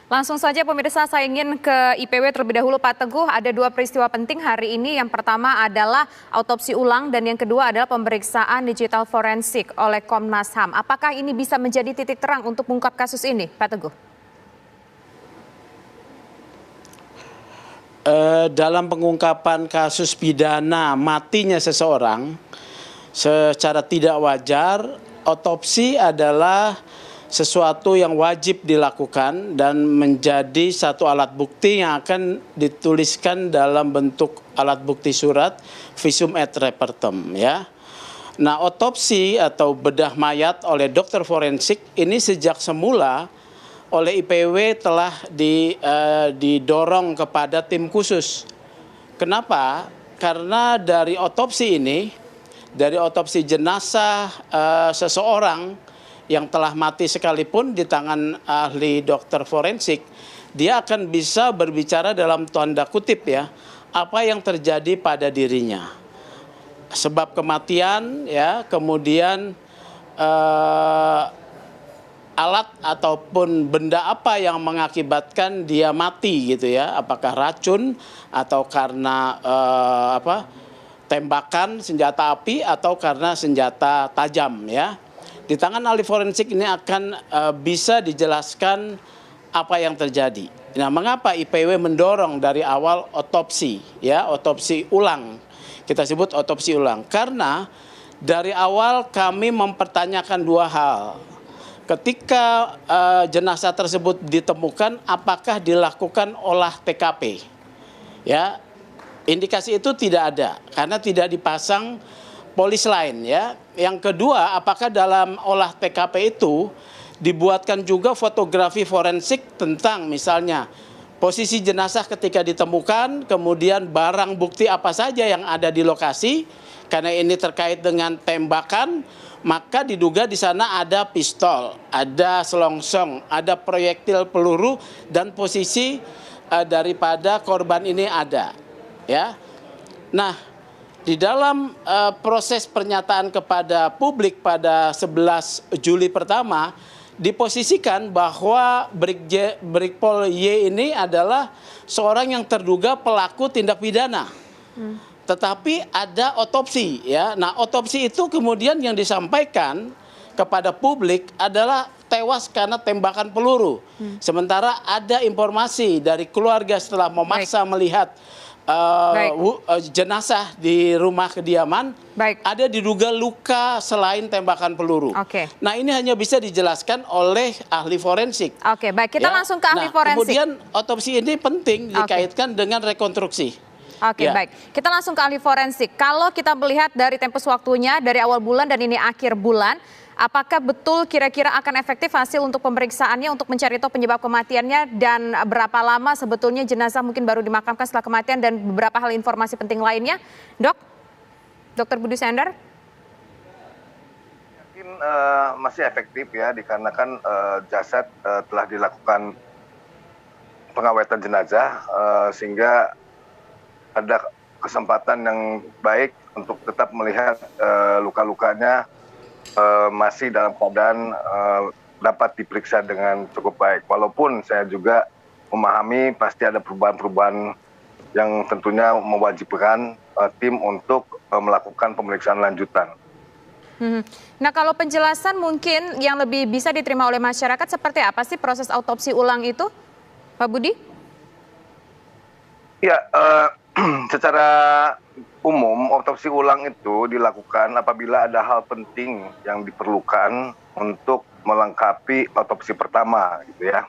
Langsung saja pemirsa, saya ingin ke IPW terlebih dahulu Pak Teguh. Ada dua peristiwa penting hari ini. Yang pertama adalah autopsi ulang dan yang kedua adalah pemeriksaan digital forensik oleh Komnas HAM. Apakah ini bisa menjadi titik terang untuk mengungkap kasus ini, Pak Teguh? Dalam pengungkapan kasus pidana matinya seseorang secara tidak wajar, otopsi adalah sesuatu yang wajib dilakukan dan menjadi satu alat bukti yang akan dituliskan dalam bentuk alat bukti surat visum et repertum, ya. Nah, otopsi atau bedah mayat oleh dokter forensik ini sejak semula oleh IPW telah didorong kepada tim khusus. Kenapa? Karena dari otopsi ini, dari otopsi jenazah seseorang yang telah mati sekalipun di tangan ahli dokter forensik, dia akan bisa berbicara dalam tanda kutip ya, apa yang terjadi pada dirinya. Sebab kematian ya, kemudian alat ataupun benda apa yang mengakibatkan dia mati gitu ya, apakah racun atau karena tembakan senjata api atau karena senjata tajam ya. Di tangan ahli forensik ini akan bisa dijelaskan apa yang terjadi. Nah, mengapa IPW mendorong dari awal otopsi ya, otopsi ulang. Kita sebut otopsi ulang karena dari awal kami mempertanyakan dua hal. Ketika jenazah tersebut ditemukan, apakah dilakukan olah TKP? Ya, indikasi itu tidak ada karena tidak dipasang polis lain ya. Yang kedua, apakah dalam olah TKP itu dibuatkan juga fotografi forensik tentang misalnya posisi jenazah ketika ditemukan, kemudian barang bukti apa saja yang ada di lokasi, karena ini terkait dengan tembakan, maka diduga di sana ada pistol, ada selongsong, ada proyektil peluru dan posisi daripada korban ini ada, ya. Nah, di dalam proses pernyataan kepada publik pada 11 Juli pertama, diposisikan bahwa Brigpol Y ini adalah seorang yang terduga pelaku tindak pidana. Tetapi ada otopsi ya. Nah, otopsi itu kemudian yang disampaikan kepada publik adalah tewas karena tembakan peluru. Sementara ada informasi dari keluarga setelah memaksa melihat jenazah di rumah kediaman, ada diduga luka selain tembakan peluru. Nah, ini hanya bisa dijelaskan oleh ahli forensik. Oke, baik, kita langsung ke ahli forensik. Kemudian otopsi ini penting dikaitkan dengan rekonstruksi. Oke, baik. Kita langsung ke ahli forensik. Kalau kita melihat dari tempus waktunya dari awal bulan dan ini akhir bulan, apakah betul kira-kira akan efektif hasil untuk pemeriksaannya untuk mencari tahu penyebab kematiannya dan berapa lama sebetulnya jenazah mungkin baru dimakamkan setelah kematian dan beberapa hal informasi penting lainnya? Dr. Budi Sandar? Mungkin masih efektif ya, dikarenakan jasad telah dilakukan pengawetan jenazah sehingga ada kesempatan yang baik untuk tetap melihat luka-lukanya masih dalam keadaan dapat diperiksa dengan cukup baik. Walaupun saya juga memahami pasti ada perubahan-perubahan yang tentunya mewajibkan tim untuk melakukan pemeriksaan lanjutan. Nah, kalau penjelasan mungkin yang lebih bisa diterima oleh masyarakat seperti apa sih proses autopsi ulang itu, Pak Budi? Ya, secara umum otopsi ulang itu dilakukan apabila ada hal penting yang diperlukan untuk melengkapi otopsi pertama, gitu ya.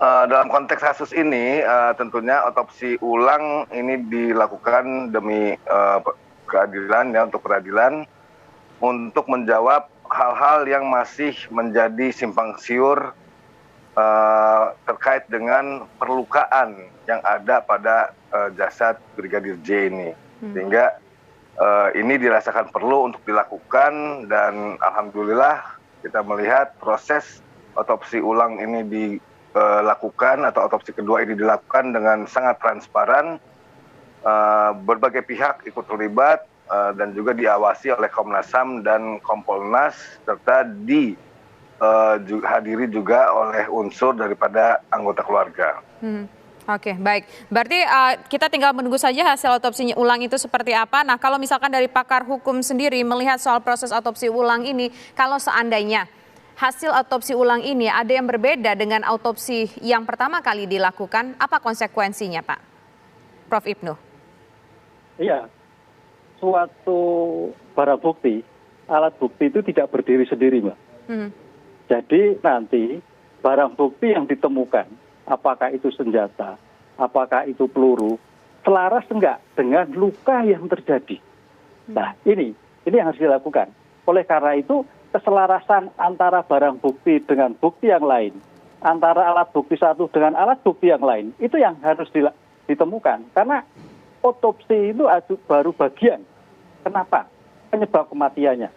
Dalam konteks kasus ini, tentunya otopsi ulang ini dilakukan demi keadilan ya, untuk peradilan, untuk menjawab hal-hal yang masih menjadi simpang siur terkait dengan perlukaan yang ada pada jasad Brigadir J ini. Sehingga ini dirasakan perlu untuk dilakukan dan alhamdulillah kita melihat proses otopsi ulang ini dilakukan atau otopsi kedua ini dilakukan dengan sangat transparan. Berbagai pihak ikut terlibat dan juga diawasi oleh Komnas HAM dan Kompolnas serta hadiri juga oleh unsur daripada anggota keluarga. Oke, baik. Berarti kita tinggal menunggu saja hasil otopsi ulang itu seperti apa. Nah, kalau misalkan dari pakar hukum sendiri melihat soal proses otopsi ulang ini, kalau seandainya hasil otopsi ulang ini ada yang berbeda dengan otopsi yang pertama kali dilakukan, apa konsekuensinya, Pak? Prof. Ibnu. Iya, suatu barang bukti, alat bukti itu tidak berdiri sendiri, Mbak. Jadi nanti barang bukti yang ditemukan, apakah itu senjata, apakah itu peluru, selaras enggak dengan luka yang terjadi. Nah, ini yang harus dilakukan. Oleh karena itu, keselarasan antara barang bukti dengan bukti yang lain, antara alat bukti satu dengan alat bukti yang lain, itu yang harus ditemukan. Karena otopsi itu baru bagian. Kenapa? Penyebab kematiannya.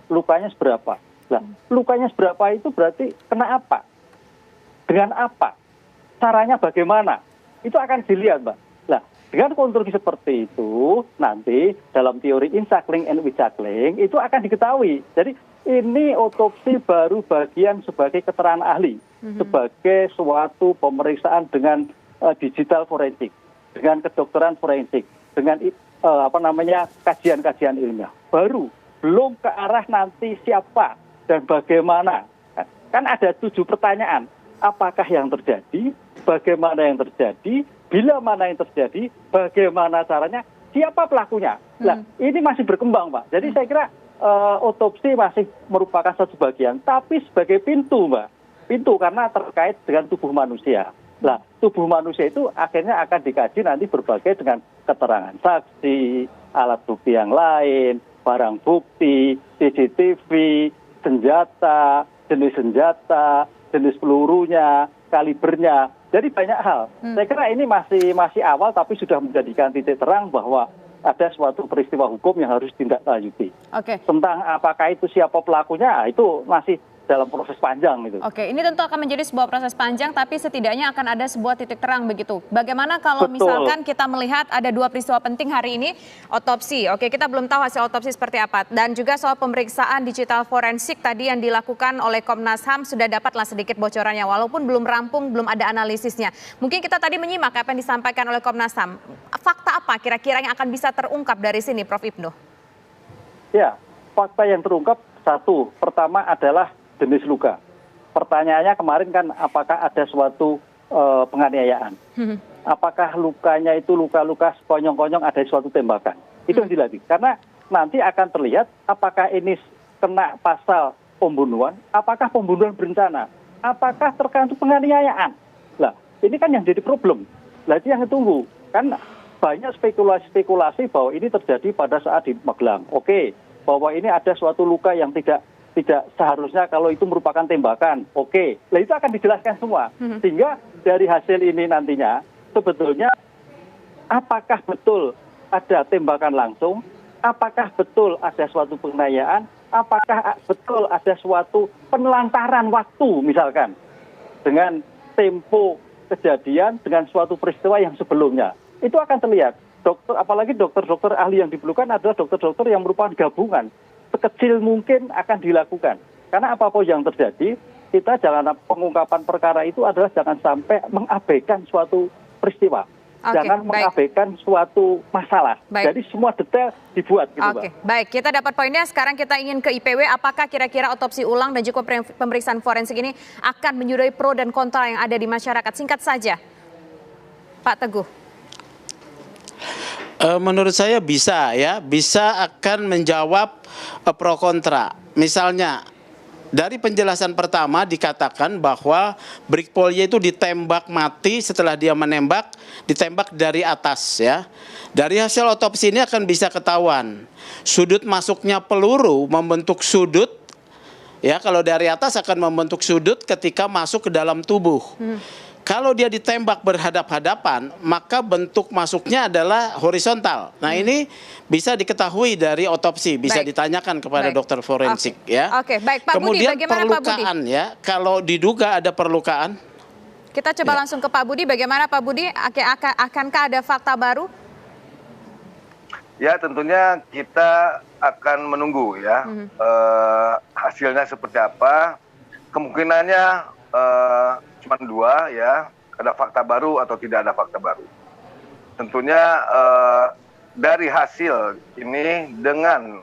Lukanya seberapa? Nah, lukanya seberapa itu berarti kena apa? Dengan apa? Caranya bagaimana? Itu akan dilihat, Mbak. Nah, dengan konstruksi seperti itu, nanti dalam teori insuckling and witsuckling itu akan diketahui. Jadi ini otopsi baru bagian sebagai keterangan ahli, sebagai suatu pemeriksaan dengan digital forensik, dengan kedokteran forensik, dengan kajian-kajian ilmiah. Baru, belum ke arah nanti siapa dan bagaimana. Kan ada 7 pertanyaan. Apakah yang terjadi, bagaimana yang terjadi, bila mana yang terjadi, bagaimana caranya, siapa pelakunya. Nah, ini masih berkembang, Pak. Jadi saya kira otopsi masih merupakan satu bagian, tapi sebagai pintu, Mbak. Pintu karena terkait dengan tubuh manusia. Nah, tubuh manusia itu akhirnya akan dikaji nanti berbagai dengan keterangan saksi, alat bukti yang lain, barang bukti, CCTV, senjata, jenis pelurunya, kalibernya. Jadi banyak hal. Saya kira ini masih awal, tapi sudah menjadikan titik terang bahwa ada suatu peristiwa hukum yang harus ditindaklanjuti. Oke. Tentang apakah itu siapa pelakunya, itu masih dalam proses panjang itu. Oke, ini tentu akan menjadi sebuah proses panjang, tapi setidaknya akan ada sebuah titik terang begitu. Bagaimana kalau misalkan kita melihat ada 2 peristiwa penting hari ini, otopsi. Oke, kita belum tahu hasil otopsi seperti apa. Dan juga soal pemeriksaan digital forensik tadi yang dilakukan oleh Komnas HAM sudah dapatlah sedikit bocorannya, walaupun belum rampung, belum ada analisisnya. Mungkin kita tadi menyimak apa yang disampaikan oleh Komnas HAM. Fakta apa kira-kira yang akan bisa terungkap dari sini, Prof. Ibnu? Ya, fakta yang terungkap satu, pertama adalah jenis luka. Pertanyaannya kemarin kan apakah ada suatu penganiayaan? Apakah lukanya itu luka-luka sekonyong-konyong ada suatu tembakan? Itu yang dilatih. Karena nanti akan terlihat apakah ini kena pasal pembunuhan, apakah pembunuhan berencana, apakah terkait penganiayaan. Lah, ini kan yang jadi problem. Lah itu yang ditunggu. Kan banyak spekulasi-spekulasi bahwa ini terjadi pada saat di Magelang. Oke, bahwa ini ada suatu luka yang tidak seharusnya kalau itu merupakan tembakan. Oke, nah itu akan dijelaskan semua. Sehingga dari hasil ini nantinya sebetulnya apakah betul ada tembakan langsung, apakah betul ada suatu penganiayaan, apakah betul ada suatu penelantaran waktu misalkan dengan tempo kejadian dengan suatu peristiwa yang sebelumnya. Itu akan terlihat. Dokter, apalagi dokter-dokter ahli yang diperlukan adalah dokter-dokter yang merupakan gabungan. Sekecil mungkin akan dilakukan. Karena apapun yang terjadi, kita jangan pengungkapan perkara itu adalah jangan sampai mengabaikan suatu peristiwa. Jangan mengabaikan suatu masalah. Jadi semua detail dibuat gitu, Mbak. Baik, kita dapat poinnya. Sekarang kita ingin ke IPW. Apakah kira-kira otopsi ulang dan juga pemeriksaan forensik ini akan menyudahi pro dan kontra yang ada di masyarakat? Singkat saja, Pak Teguh. Menurut saya bisa akan menjawab pro kontra. Misalnya dari penjelasan pertama dikatakan bahwa Brigpol Y itu ditembak mati setelah dia menembak, ditembak dari atas ya. Dari hasil otopsi ini akan bisa ketahuan sudut masuknya peluru membentuk sudut ya, kalau dari atas akan membentuk sudut ketika masuk ke dalam tubuh. Kalau dia ditembak berhadap-hadapan, maka bentuk masuknya adalah horizontal. Nah, ini bisa diketahui dari otopsi, bisa ditanyakan kepada dokter forensik ya. Baik, Pak Budi, kemudian bagaimana perlukaan Pak Budi? Ya, kalau diduga ada perlukaan. Kita coba langsung ke Pak Budi, bagaimana Pak Budi? Akankah ada fakta baru? Ya, tentunya kita akan menunggu ya hasilnya seperti apa. kemungkinannya cuma dua ya, ada fakta baru atau tidak ada fakta baru. Tentunya dari hasil ini dengan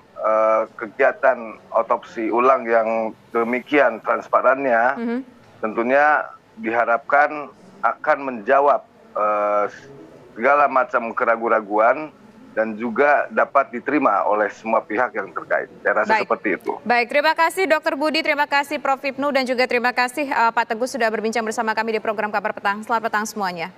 kegiatan otopsi ulang yang demikian transparannya, tentunya diharapkan akan menjawab segala macam keraguan-raguan dan juga dapat diterima oleh semua pihak yang terkait. Saya rasa seperti itu. Baik, terima kasih Dr. Budi, terima kasih Prof. Hipnu, dan juga terima kasih Pak Teguh sudah berbincang bersama kami di program Kabar Petang. Selamat petang semuanya.